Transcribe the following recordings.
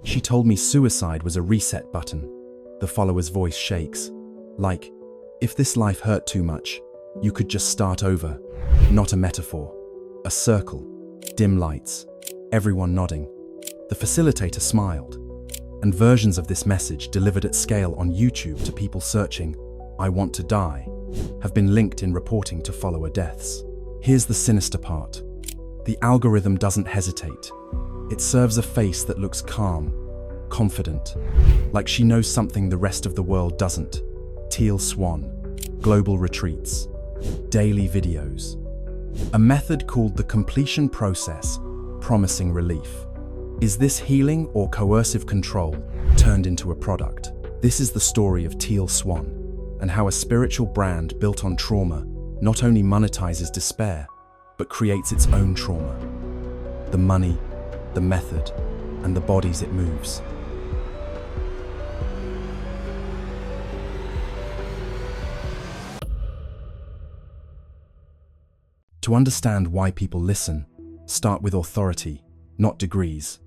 She told me suicide was a reset button. The follower's voice shakes. Like, if this life hurt too much, you could just start over. Not a metaphor. A circle. Dim lights. Everyone nodding. The facilitator smiled. And versions of this message delivered at scale on YouTube to people searching, "I want to die," have been linked in reporting to follower deaths. Here's the sinister part. The algorithm doesn't hesitate. It serves a face that looks calm, confident, like she knows something the rest of the world doesn't. Teal Swan, global retreats, daily videos. A method called the completion process, promising relief. Is this healing or coercive control turned into a product? This is the story of Teal Swan, and how a spiritual brand built on trauma not only monetizes despair, but creates its own trauma. The money, the method, and the bodies it moves. To understand why people listen, start with authority, not degrees.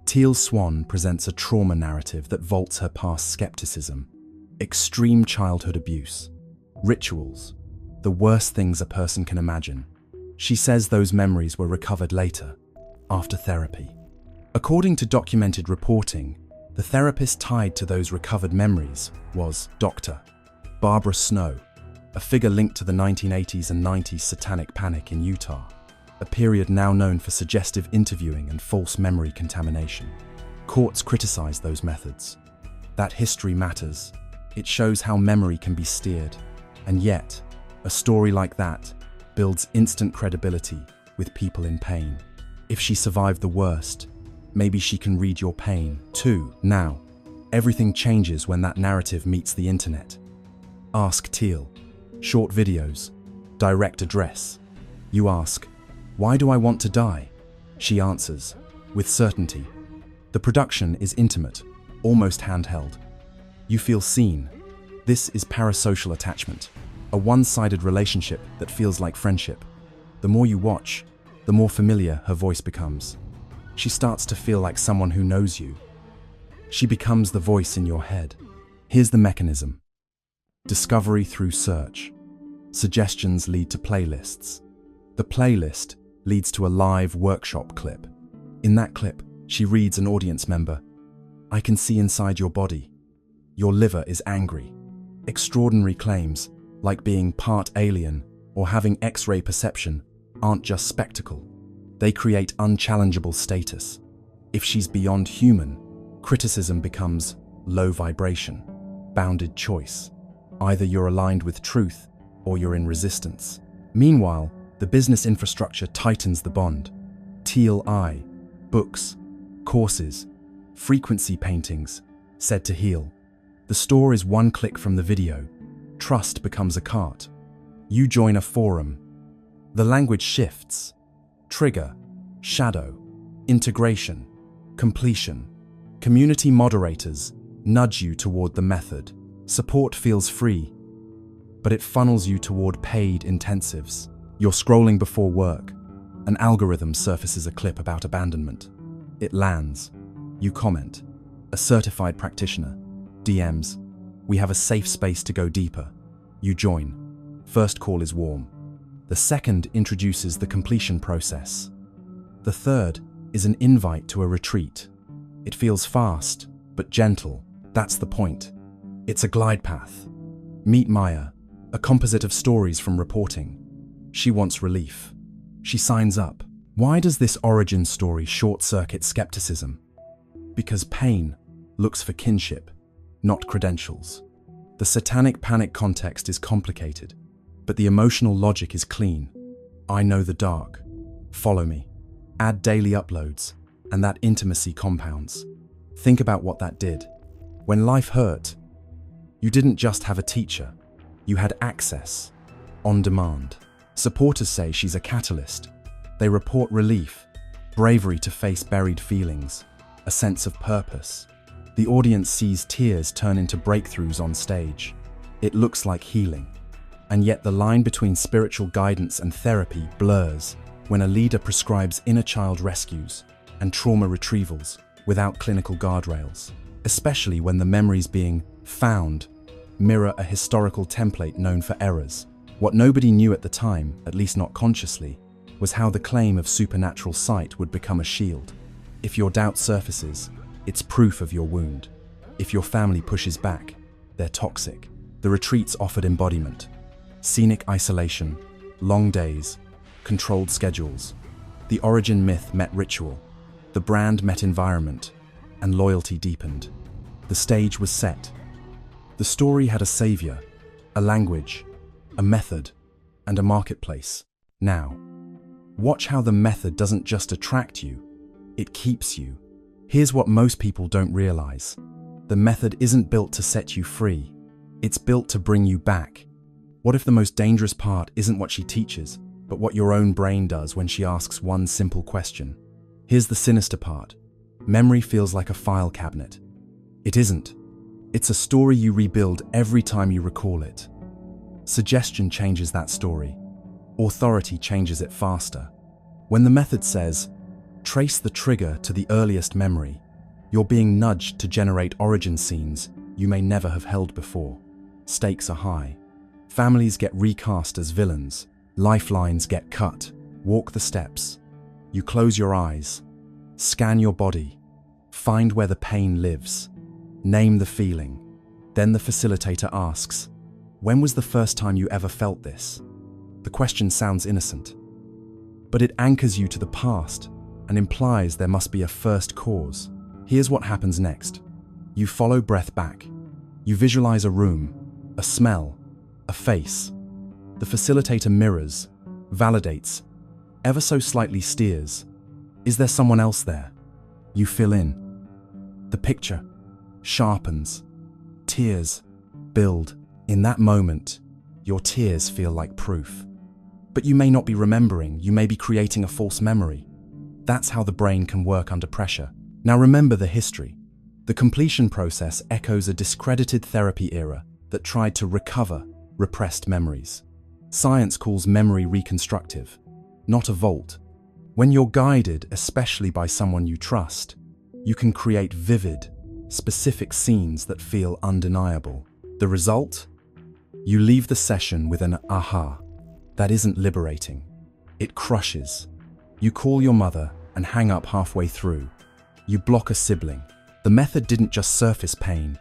Teal Swan presents a trauma narrative that vaults her past skepticism, extreme childhood abuse, rituals, the worst things a person can imagine. She says those memories were recovered later, after therapy. According to documented reporting, the therapist tied to those recovered memories was Dr. Barbara Snow, a figure linked to the 1980s and 90s satanic panic in Utah, a period now known for suggestive interviewing and false memory contamination. Courts criticized those methods. That history matters. It shows how memory can be steered. And yet, a story like that builds instant credibility with people in pain. If she survived the worst, maybe she can read your pain too. Now, everything changes when that narrative meets the internet. Ask Teal. Short videos. Direct address. You ask, "Why do I want to die?" She answers, with certainty. The production is intimate, almost handheld. You feel seen. This is parasocial attachment, a one-sided relationship that feels like friendship. The more you watch, the more familiar her voice becomes. She starts to feel like someone who knows you. She becomes the voice in your head. Here's the mechanism. Discovery through search. Suggestions lead to playlists. The playlist leads to a live workshop clip. In that clip, she reads an audience member. "I can see inside your body. Your liver is angry." Extraordinary claims, like being part alien or having X-ray perception, aren't just spectacle. They create unchallengeable status. If she's beyond human, criticism becomes low vibration, bounded choice. Either you're aligned with truth or you're in resistance. Meanwhile, the business infrastructure tightens the bond. Teal Eye, books, courses, frequency paintings, said to heal. The store is one click from the video. Trust becomes a cart. You join a forum. The language shifts. Trigger, shadow, integration, completion. Community moderators nudge you toward the method. Support feels free, but it funnels you toward paid intensives. You're scrolling before work. An algorithm surfaces a clip about abandonment. It lands. You comment. A certified practitioner. DMs. "We have a safe space to go deeper." You join. First call is warm. The second introduces the completion process. The third is an invite to a retreat. It feels fast, but gentle. That's the point. It's a glide path. Meet Maya, a composite of stories from reporting. She wants relief. She signs up. Why does this origin story short-circuit skepticism? Because pain looks for kinship, not credentials. The satanic panic context is complicated, but the emotional logic is clean. I know the dark. Follow me. Add daily uploads, and that intimacy compounds. Think about what that did. When life hurt, you didn't just have a teacher. You had access, on demand. Supporters say she's a catalyst. They report relief, bravery to face buried feelings, a sense of purpose. The audience sees tears turn into breakthroughs on stage. It looks like healing. And yet the line between spiritual guidance and therapy blurs when a leader prescribes inner child rescues and trauma retrievals. without clinical guardrails, especially when the memories being found mirror a historical template known for errors. What nobody knew at the time, at least not consciously, was how the claim of supernatural sight would become a shield. If your doubt surfaces, it's proof of your wound. If your family pushes back, they're toxic. The retreats offered embodiment, scenic isolation, long days, controlled schedules. The origin myth met ritual, the brand met environment, and loyalty deepened. The stage was set. The story had a savior, a language, a method, and a marketplace. Now, watch how the method doesn't just attract you, it keeps you. Here's what most people don't realize. The method isn't built to set you free. It's built to bring you back. What if the most dangerous part isn't what she teaches, but what your own brain does when she asks one simple question? Here's the sinister part. Memory feels like a file cabinet. It isn't. It's a story you rebuild every time you recall it. Suggestion changes that story. Authority changes it faster. When the method says, trace the trigger to the earliest memory, you're being nudged to generate origin scenes you may never have held before. Stakes are high. Families get recast as villains. Lifelines get cut. Walk the steps. You close your eyes. Scan your body. Find where the pain lives. Name the feeling. Then the facilitator asks, when was the first time you ever felt this? The question sounds innocent, but it anchors you to the past and implies there must be a first cause. Here's what happens next. You follow breath back. You visualize a room, a smell, a face. The facilitator mirrors, validates, ever so slightly steers. Is there someone else there? You fill in. The picture sharpens. Tears build. In that moment, your tears feel like proof. But you may not be remembering, you may be creating a false memory. That's how the brain can work under pressure. Now remember the history. The completion process echoes a discredited therapy era that tried to recover repressed memories. Science calls memory reconstructive, not a vault. When you're guided, especially by someone you trust, you can create vivid, specific scenes that feel undeniable. The result? You leave the session with an aha. That isn't liberating. It crushes. You call your mother and hang up halfway through. You block a sibling. The method didn't just surface pain.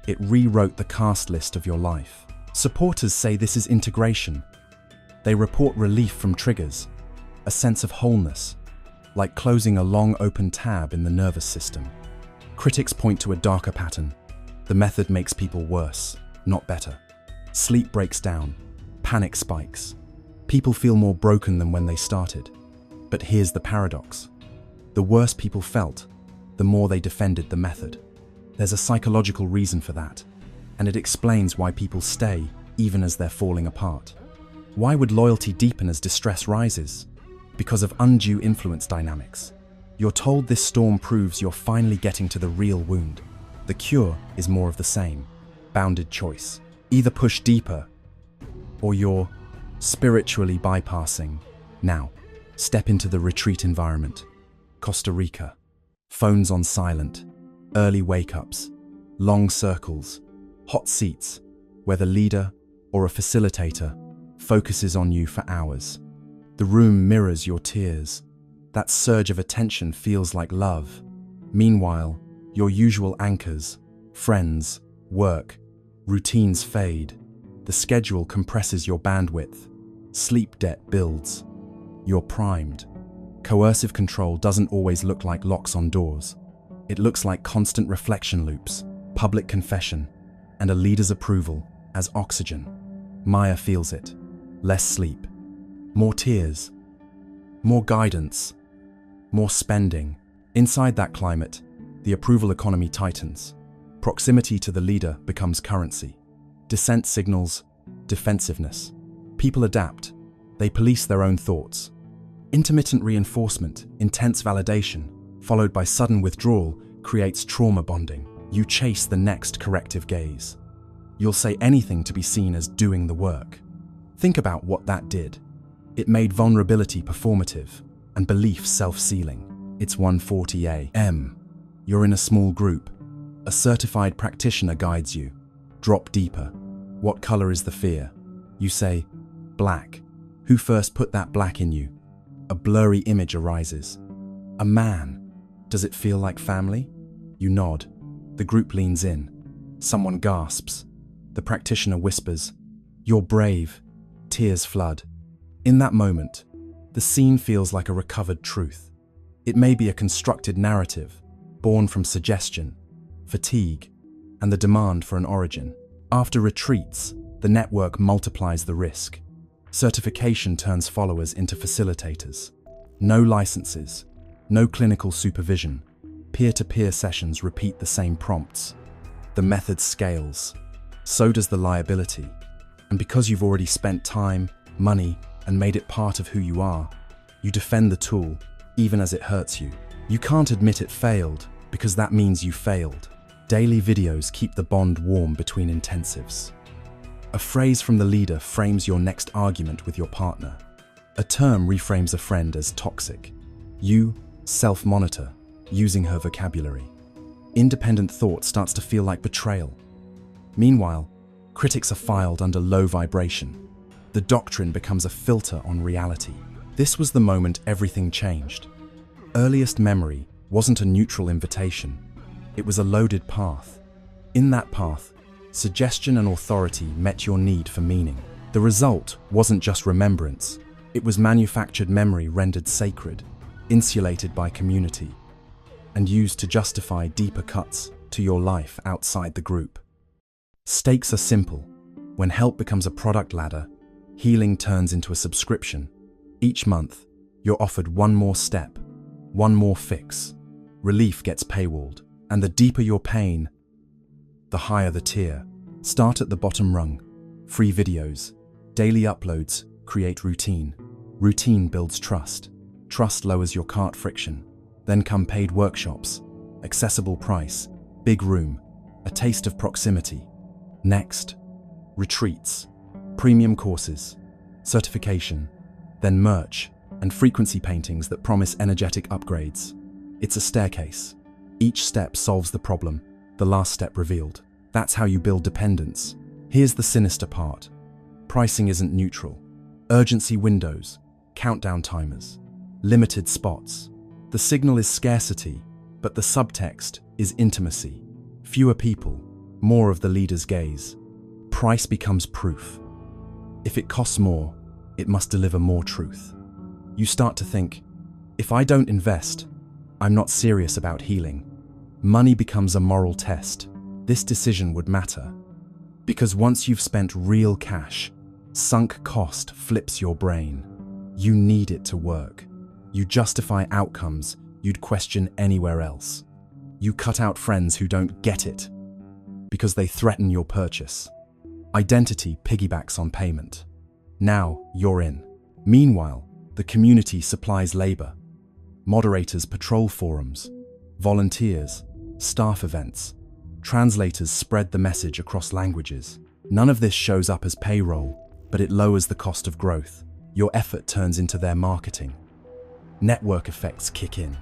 It rewrote the cast list of your life. Supporters say this is integration. They report relief from triggers, a sense of wholeness, like closing a long open tab in the nervous system. Critics point to a darker pattern. The method makes people worse, not better. Sleep breaks down, panic spikes. People feel more broken than when they started. But here's the paradox. The worse people felt, the more they defended the method. There's a psychological reason for that, and it explains why people stay even as they're falling apart. Why would loyalty deepen as distress rises? Because of undue influence dynamics. You're told this storm proves you're finally getting to the real wound. The cure is more of the same. Bounded choice. Either push deeper, or you're spiritually bypassing. Now, step into the retreat environment. Costa Rica. Phones on silent. Early wake-ups. Long circles. Hot seats, where the leader or a facilitator focuses on you for hours. The room mirrors your tears. That surge of attention feels like love. Meanwhile, your usual anchors, friends, work, routines fade. The schedule compresses your bandwidth. Sleep debt builds. You're primed. Coercive control doesn't always look like locks on doors. It looks like constant reflection loops, public confession, and a leader's approval as oxygen. Maya feels it. Less sleep. More tears. More guidance. More spending. Inside that climate, the approval economy tightens. Proximity to the leader becomes currency. Dissent signals defensiveness. People adapt. They police their own thoughts. Intermittent reinforcement, intense validation, followed by sudden withdrawal, creates trauma bonding. You chase the next corrective gaze. You'll say anything to be seen as doing the work. Think about what that did. It made vulnerability performative and belief self-sealing. It's 1:40 a.m. You're in a small group. A certified practitioner guides you. Drop deeper. What color is the fear? You say, black. Who first put that black in you? A blurry image arises. A man. Does it feel like family? You nod. The group leans in. Someone gasps. The practitioner whispers, "You're brave." Tears flood. In that moment, the scene feels like a recovered truth. It may be a constructed narrative, born from suggestion, fatigue, and the demand for an origin. After retreats, the network multiplies the risk. Certification turns followers into facilitators. No licenses, no clinical supervision. Peer-to-peer sessions repeat the same prompts. The method scales. So does the liability. And because you've already spent time, money, and made it part of who you are, you defend the tool, even as it hurts you. You can't admit it failed, because that means you failed. Daily videos keep the bond warm between intensives. A phrase from the leader frames your next argument with your partner. A term reframes a friend as toxic. You self-monitor, using her vocabulary. Independent thought starts to feel like betrayal. Meanwhile, critics are filed under low vibration. The doctrine becomes a filter on reality. This was the moment everything changed. Earliest memory wasn't a neutral invitation. It was a loaded path. In that path, suggestion and authority met your need for meaning. The result wasn't just remembrance. It was manufactured memory rendered sacred, insulated by community, and used to justify deeper cuts to your life outside the group. Stakes are simple. When help becomes a product ladder, healing turns into a subscription. Each month, you're offered one more step, one more fix. Relief gets paywalled, and the deeper your pain, the higher the tier. Start at the bottom rung. Free videos, daily uploads create routine. Routine builds trust. Trust lowers your cart friction. Then come paid workshops, accessible price, big room, a taste of proximity. Next, retreats, premium courses, certification, then merch and frequency paintings that promise energetic upgrades. It's a staircase. Each step solves the problem, the last step revealed. That's how you build dependence. Here's the sinister part. Pricing isn't neutral. Urgency windows, countdown timers, limited spots. The signal is scarcity, but the subtext is intimacy. Fewer people, more of the leader's gaze. Price becomes proof. If it costs more, it must deliver more truth. You start to think, if I don't invest, I'm not serious about healing. Money becomes a moral test. This decision would matter. Because once you've spent real cash, sunk cost flips your brain. You need it to work. You justify outcomes you'd question anywhere else. You cut out friends who don't get it because they threaten your purchase. Identity piggybacks on payment. Now you're in. Meanwhile, the community supplies labor. Moderators patrol forums, volunteers, staff events, translators spread the message across languages. None of this shows up as payroll, but it lowers the cost of growth. Your effort turns into their marketing. Network effects kick in.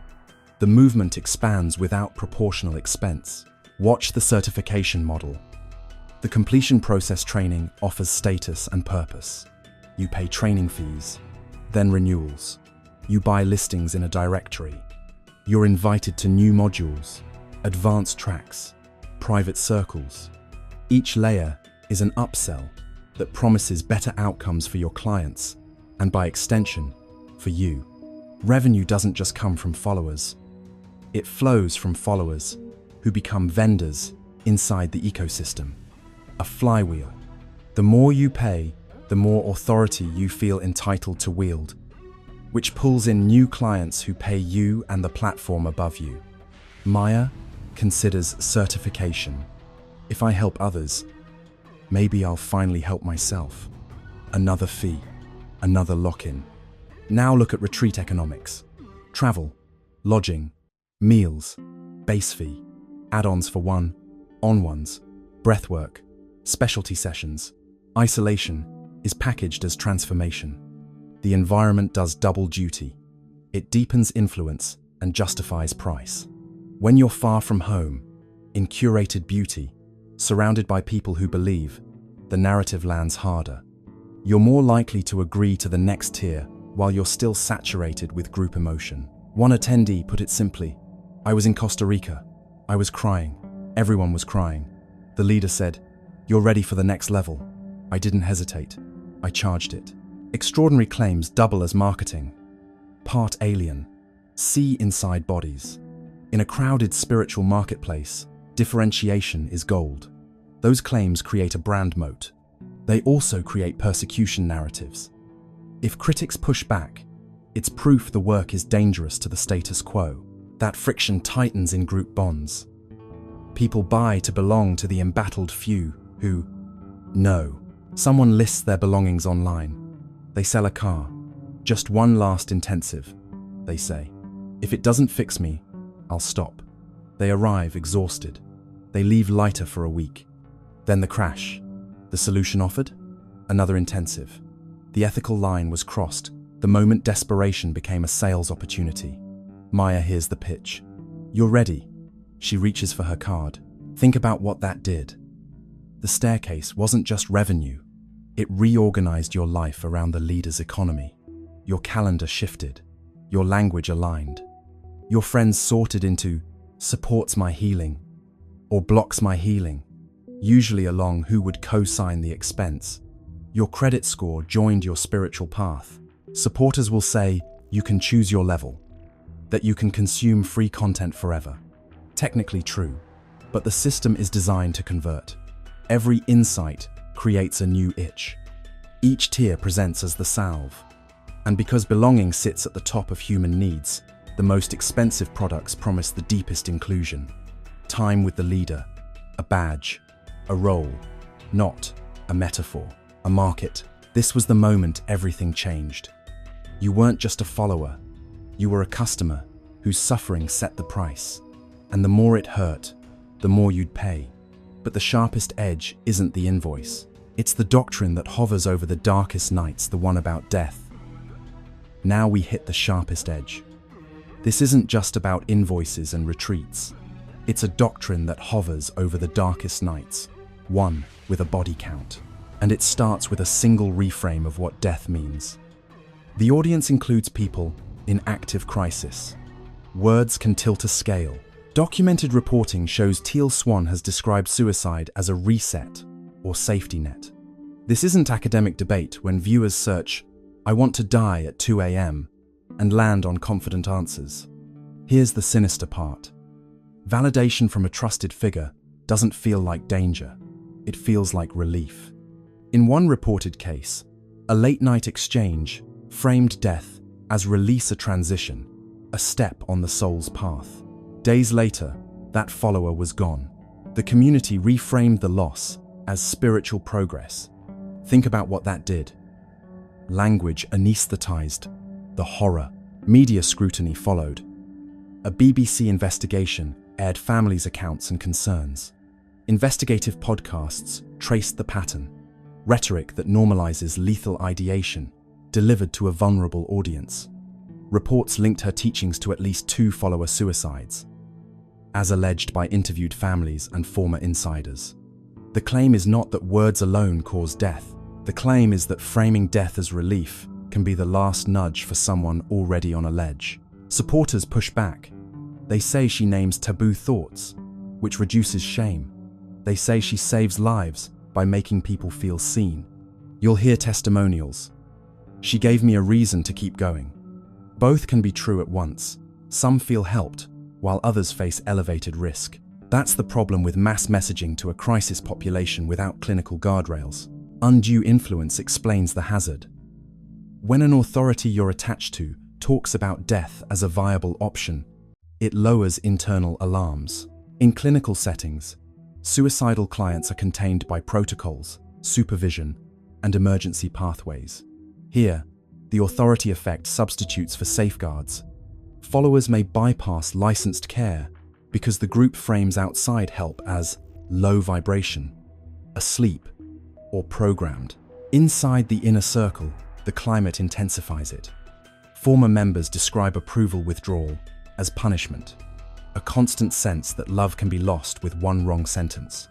The movement expands without proportional expense. Watch the certification model. The completion process training offers status and purpose. You pay training fees, then renewals. You buy listings in a directory. You're invited to new modules, advanced tracks, private circles. Each layer is an upsell that promises better outcomes for your clients, and by extension, for you. Revenue doesn't just come from followers. It flows from followers who become vendors inside the ecosystem. A flywheel. The more you pay, the more authority you feel entitled to wield, which pulls in new clients who pay you and the platform above you. Maya considers certification. If I help others, maybe I'll finally help myself. Another fee, another lock-in. Now look at retreat economics. Travel, lodging, meals, base fee, add-ons for one-on-ones, breathwork, specialty sessions. Isolation is packaged as transformation. The environment does double duty. It deepens influence and justifies price. When you're far from home, in curated beauty, surrounded by people who believe, the narrative lands harder. You're more likely to agree to the next tier while you're still saturated with group emotion. One attendee put it simply, "I was in Costa Rica. I was crying. Everyone was crying. The leader said, 'You're ready for the next level.' I didn't hesitate. I charged it." Extraordinary claims double as marketing. Part alien. See inside bodies. In a crowded spiritual marketplace, differentiation is gold. Those claims create a brand moat. They also create persecution narratives. If critics push back, it's proof the work is dangerous to the status quo. That friction tightens in group bonds. People buy to belong to the embattled few who know. Someone lists their belongings online. They sell a car. "Just one last intensive," they say. "If it doesn't fix me, I'll stop." They arrive exhausted. They leave lighter for a week. Then the crash. The solution offered? Another intensive. The ethical line was crossed the moment desperation became a sales opportunity. Maya hears the pitch. "You're ready." She reaches for her card. Think about what that did. The staircase wasn't just revenue. It reorganized your life around the leader's economy. Your calendar shifted. Your language aligned. Your friends sorted into "supports my healing" or "blocks my healing," usually along who would co-sign the expense. Your credit score joined your spiritual path. Supporters will say you can choose your level, that you can consume free content forever. Technically true, but the system is designed to convert. Every insight creates a new itch. Each tier presents as the salve. And because belonging sits at the top of human needs, the most expensive products promise the deepest inclusion. Time with the leader, a badge, a role, not a metaphor, a market. This was the moment everything changed. You weren't just a follower, you were a customer whose suffering set the price. And the more it hurt, the more you'd pay. But the sharpest edge isn't the invoice. It's the doctrine that hovers over the darkest nights, the one about death. Now we hit the sharpest edge. This isn't just about invoices and retreats. It's a doctrine that hovers over the darkest nights, one with a body count. And it starts with a single reframe of what death means. The audience includes people in active crisis. Words can tilt a scale. Documented reporting shows Teal Swan has described suicide as a reset or safety net. This isn't academic debate when viewers search, "I want to die at 2 a.m. and land on confident answers. Here's the sinister part. Validation from a trusted figure doesn't feel like danger. It feels like relief. In one reported case, a late-night exchange framed death as release, a transition, a step on the soul's path. Days later, that follower was gone. The community reframed the loss as spiritual progress. Think about what that did. Language anesthetized the horror. Media scrutiny followed. A BBC investigation aired families' accounts and concerns. Investigative podcasts traced the pattern. Rhetoric that normalizes lethal ideation delivered to a vulnerable audience. Reports linked her teachings to at least 2 follower suicides, as alleged by interviewed families and former insiders. The claim is not that words alone cause death. The claim is that framing death as relief can be the last nudge for someone already on a ledge. Supporters push back. They say she names taboo thoughts, which reduces shame. They say she saves lives by making people feel seen. You'll hear testimonials. "She gave me a reason to keep going." Both can be true at once. Some feel helped, while others face elevated risk. That's the problem with mass messaging to a crisis population without clinical guardrails. Undue influence explains the hazard. When an authority you're attached to talks about death as a viable option, it lowers internal alarms. In clinical settings, suicidal clients are contained by protocols, supervision, and emergency pathways. Here, the authority effect substitutes for safeguards. Followers may bypass licensed care because the group frames outside help as low vibration, asleep, or programmed. Inside the inner circle, the climate intensifies it. Former members describe approval withdrawal as punishment. a constant sense that love can be lost with one wrong sentence.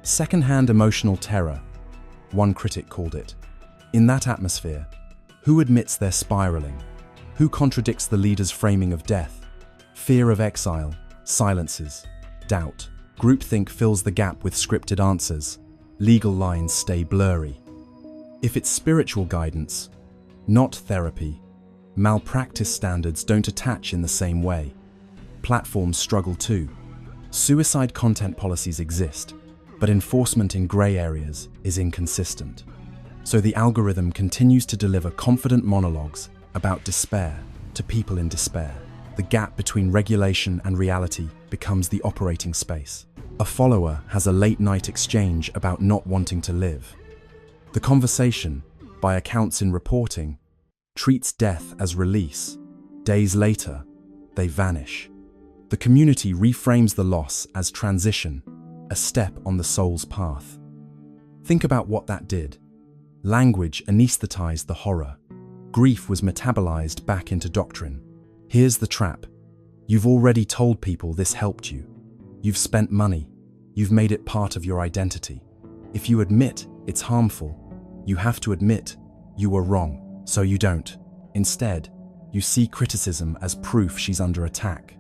Second-hand emotional terror, one critic called it. In that atmosphere, who admits they're spiraling? Who contradicts the leader's framing of death? Fear of exile, silences, doubt. Groupthink fills the gap with scripted answers. Legal lines stay blurry. If it's spiritual guidance, not therapy, malpractice standards don't attach in the same way. Platforms struggle too. Suicide content policies exist, but enforcement in grey areas is inconsistent. So the algorithm continues to deliver confident monologues about despair to people in despair. The gap between regulation and reality becomes the operating space. A follower has a late-night exchange about not wanting to live. The conversation, by accounts in reporting, treats death as release. Days later, they vanish. The community reframes the loss as transition, a step on the soul's path. Think about what that did. Language anesthetized the horror. Grief was metabolized back into doctrine. Here's the trap. You've already told people this helped you. You've spent money. You've made it part of your identity. If you admit it's harmful, you have to admit you were wrong, so you don't. Instead, you see criticism as proof she's under attack.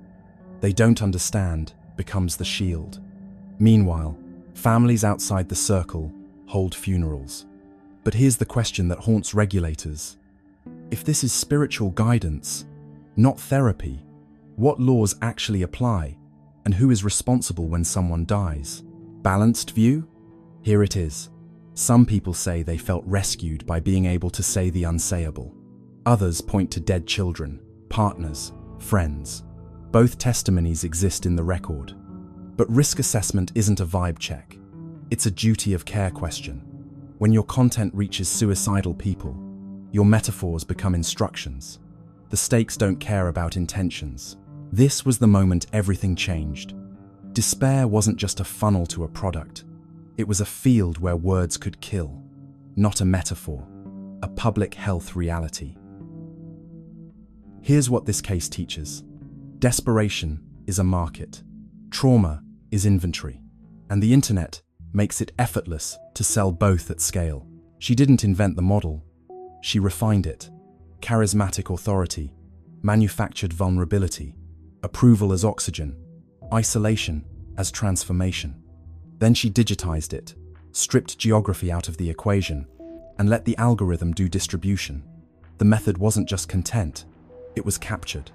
They don't understand becomes the shield. Meanwhile, families outside the circle hold funerals. But here's the question that haunts regulators. If this is spiritual guidance, not therapy, what laws actually apply, and who is responsible when someone dies? Balanced view? Here it is. Some people say they felt rescued by being able to say the unsayable. Others point to dead children, partners, friends. Both testimonies exist in the record. But risk assessment isn't a vibe check. It's a duty of care question. When your content reaches suicidal people, your metaphors become instructions. The stakes don't care about intentions. This was the moment everything changed. Despair wasn't just a funnel to a product. It was a field where words could kill, not a metaphor, a public health reality. Here's what this case teaches. Desperation is a market. Trauma is inventory. And the internet makes it effortless to sell both at scale. She didn't invent the model. She refined it. Charismatic authority, manufactured vulnerability, approval as oxygen, isolation as transformation. Then she digitized it, stripped geography out of the equation, and let the algorithm do distribution. The method wasn't just content, it was captured.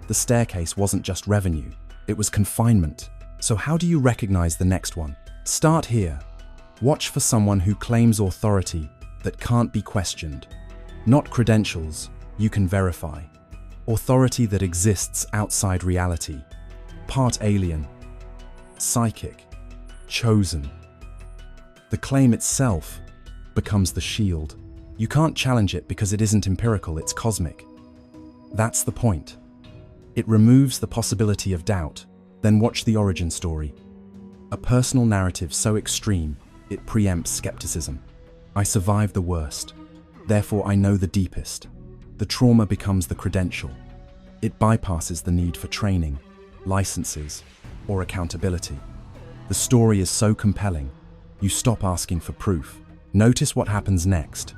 The staircase wasn't just revenue, it was confinement. So how do you recognize the next one? Start here. Watch for someone who claims authority that can't be questioned. Not credentials you can verify. Authority that exists outside reality. Part alien. Psychic. Chosen. The claim itself becomes the shield. You can't challenge it because it isn't empirical, it's cosmic. That's the point. It removes the possibility of doubt. Then watch the origin story. A personal narrative so extreme, it preempts skepticism. I survived the worst, therefore I know the deepest. The trauma becomes the credential. It bypasses the need for training, licenses, or accountability. The story is so compelling, you stop asking for proof. Notice what happens next.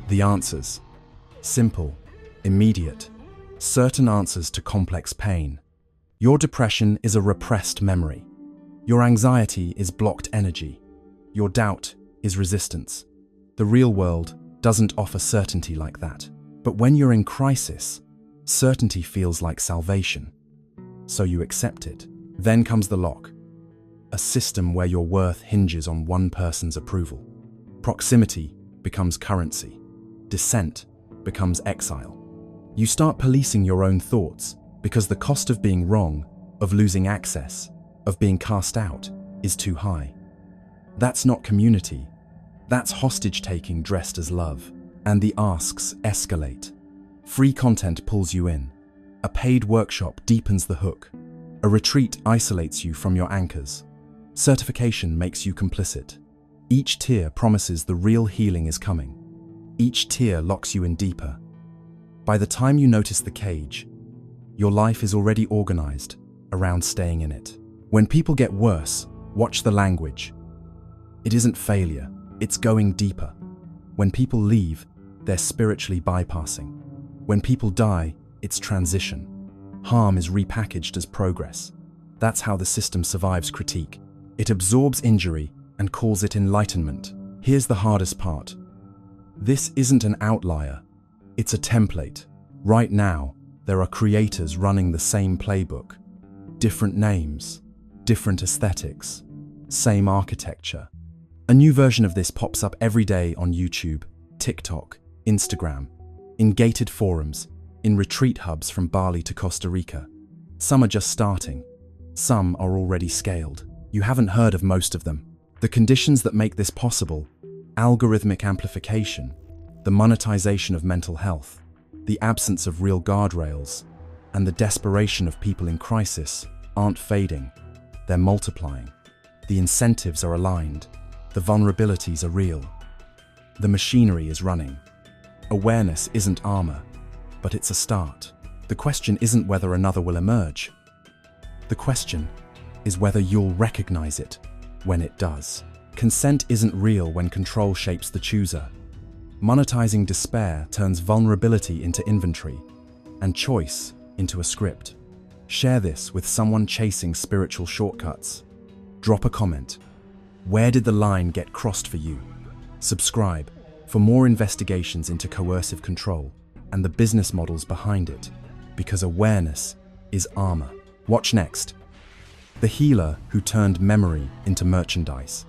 The answers. Simple, immediate, certain answers to complex pain. Your depression is a repressed memory. Your anxiety is blocked energy. Your doubt is resistance. The real world doesn't offer certainty like that. But when you're in crisis, certainty feels like salvation. So you accept it. Then comes the lock. A system where your worth hinges on one person's approval. Proximity becomes currency. Dissent becomes exile. You start policing your own thoughts because the cost of being wrong, of losing access, of being cast out is too high. That's not community. That's hostage-taking dressed as love. And the asks escalate. Free content pulls you in. A paid workshop deepens the hook. A retreat isolates you from your anchors. Certification makes you complicit. Each tier promises the real healing is coming. Each tier locks you in deeper. By the time you notice the cage, your life is already organized around staying in it. When people get worse, watch the language. It isn't failure, it's going deeper. When people leave, they're spiritually bypassing. When people die, it's transition. Harm is repackaged as progress. That's how the system survives critique. It absorbs injury and calls it enlightenment. Here's the hardest part. This isn't an outlier, it's a template. Right now, there are creators running the same playbook. Different names, different aesthetics, same architecture. A new version of this pops up every day on YouTube, TikTok, Instagram, in gated forums, in retreat hubs from Bali to Costa Rica. Some are just starting. Some are already scaled. You haven't heard of most of them. The conditions that make this possible: algorithmic amplification, the monetization of mental health, the absence of real guardrails, and the desperation of people in crisis aren't fading. They're multiplying. The incentives are aligned. The vulnerabilities are real. The machinery is running. Awareness isn't armor, but it's a start. The question isn't whether another will emerge. The question is whether you'll recognize it when it does. Consent isn't real when control shapes the chooser. Monetizing despair turns vulnerability into inventory and choice into a script. Share this with someone chasing spiritual shortcuts. Drop a comment. Where did the line get crossed for you? Subscribe for more investigations into coercive control and the business models behind it, because awareness is armor. Watch next. The healer who turned memory into merchandise.